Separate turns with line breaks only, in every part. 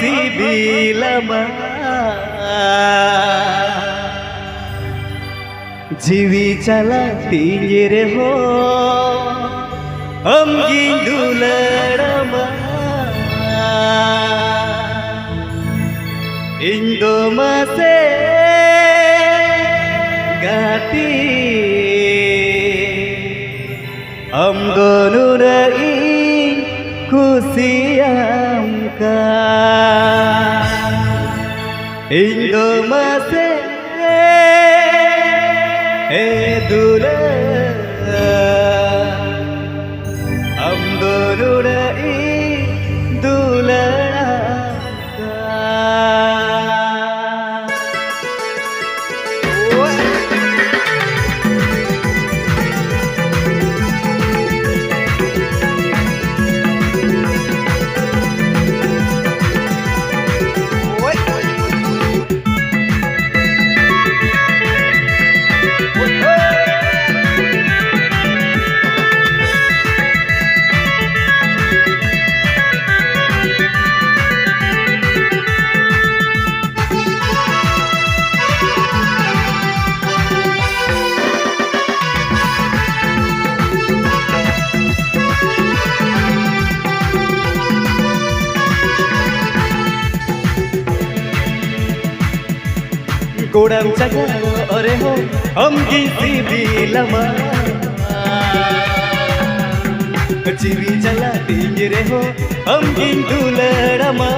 sibilama jiwi cala tinggir ho gindularama Indo mase gati gonunai kusiamka Indo mase edula gonunai dularaka Godam jaga ore ho amgi sibilama jiwi jala tinggir ho gindularama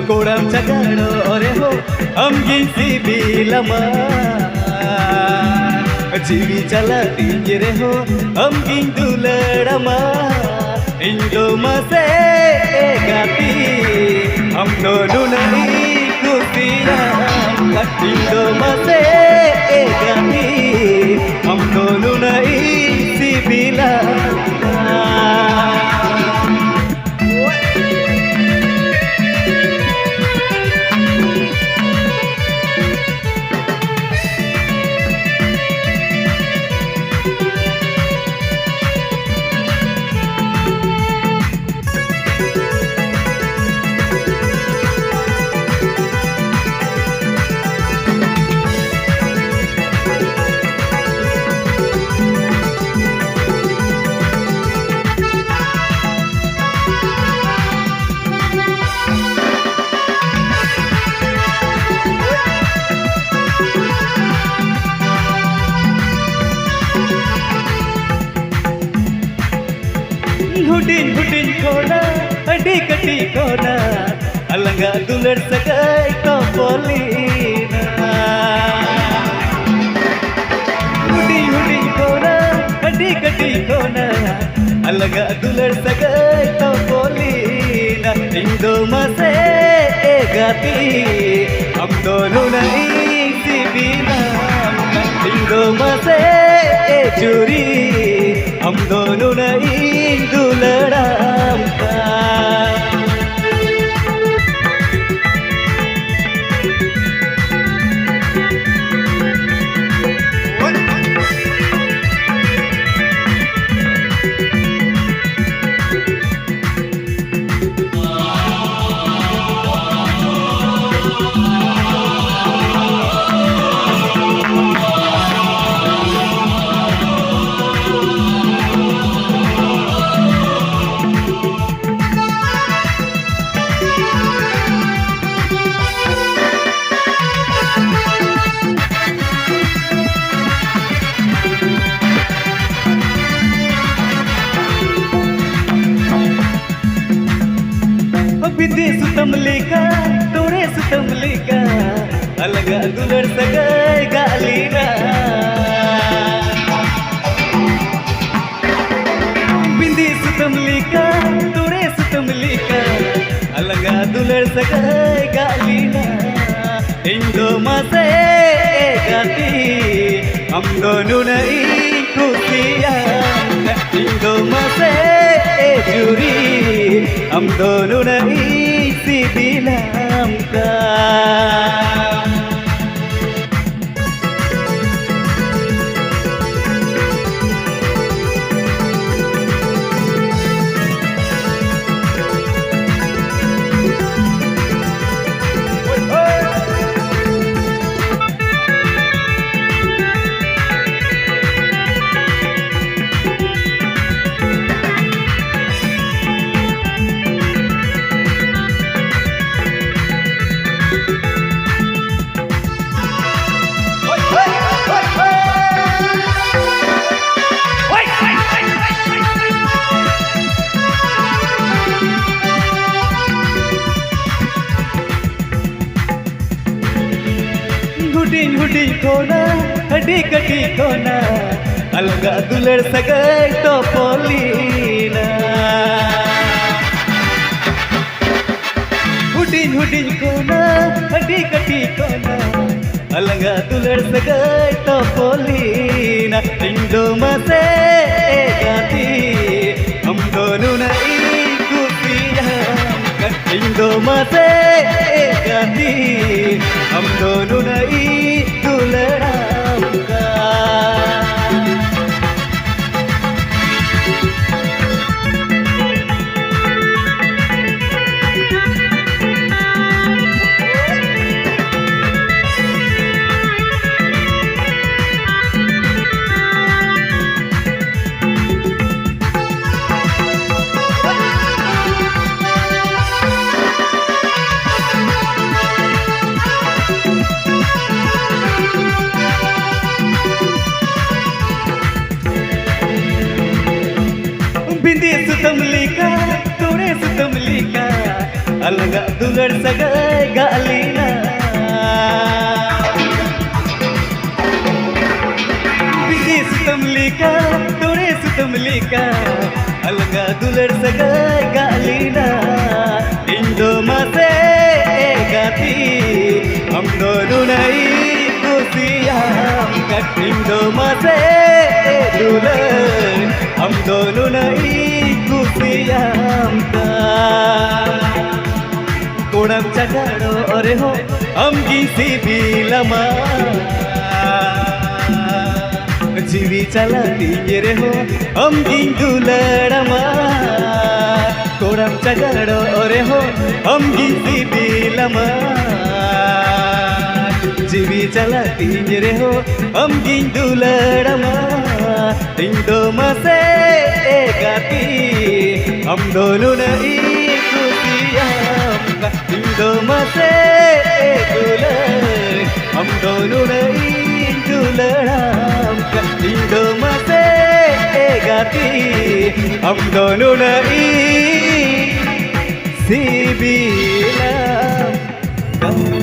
Godam jaga ore ho amgi sibilama jiwi jala tinggir ho gindularama Indo mase gati dono nahi Indo mase gati dono nahi sibilama Hudin kona, adik kona, alangga dular sagai topolina. Hudin kona, adik kona, alangga dular sagai topolina. Indo mase gati, dono nahi sibilama. Indo mase juri, dono nahi dularaka Bidi sutamlika, tore sutamlika, alga dular sagai galina. Bidi sutamlika, tore sutamlika, alga dular sagai galina. Indo mase gati, dono nahi kusiamka. Indo mase juri, dono nahi sibilama. हुडिंग हुडिंग कोना हडी कटी कोना अलगा दुलड़ सगाई टोपोलीना हुडिंग हुडिंग कोना हडी कटी कोना अलगा दुलड़ सगाई टोपोलीना इंदो मसे गाती हम दोनों नहीं कुपियां इंदो मसे गाती हम दोनों नहीं दुलड़ाऊंगा बिंदी सुतमलिका तोरे सुतमलिका अलगा दुलड़ सगाई गालीना बिंदी सुतमलिका तोरे सुतमलिका अलगा दुलड़ सगाई गालीना इंदो मसे गाती हम दोनों नहीं खुशियां इंदो मसे दुलड़ हम दोनों नहीं खुशियां कोड़म चकाड़ो अरे हो हम किसी भी लमा जीवी चला रे हो हम दुलड़मा कोड़म चकाड़ो अरे हो हम किसी भी लमा जीवी चला रे हो हम दुलड़मा इंदो मसे गाती हम दोनों नहीं खुशियां इंदो मसे दुलड़ हम दोनों नहीं दुलड़ाऊंगा इंदो मसे गाती हम दोनों नहीं सिबिलाऊंगा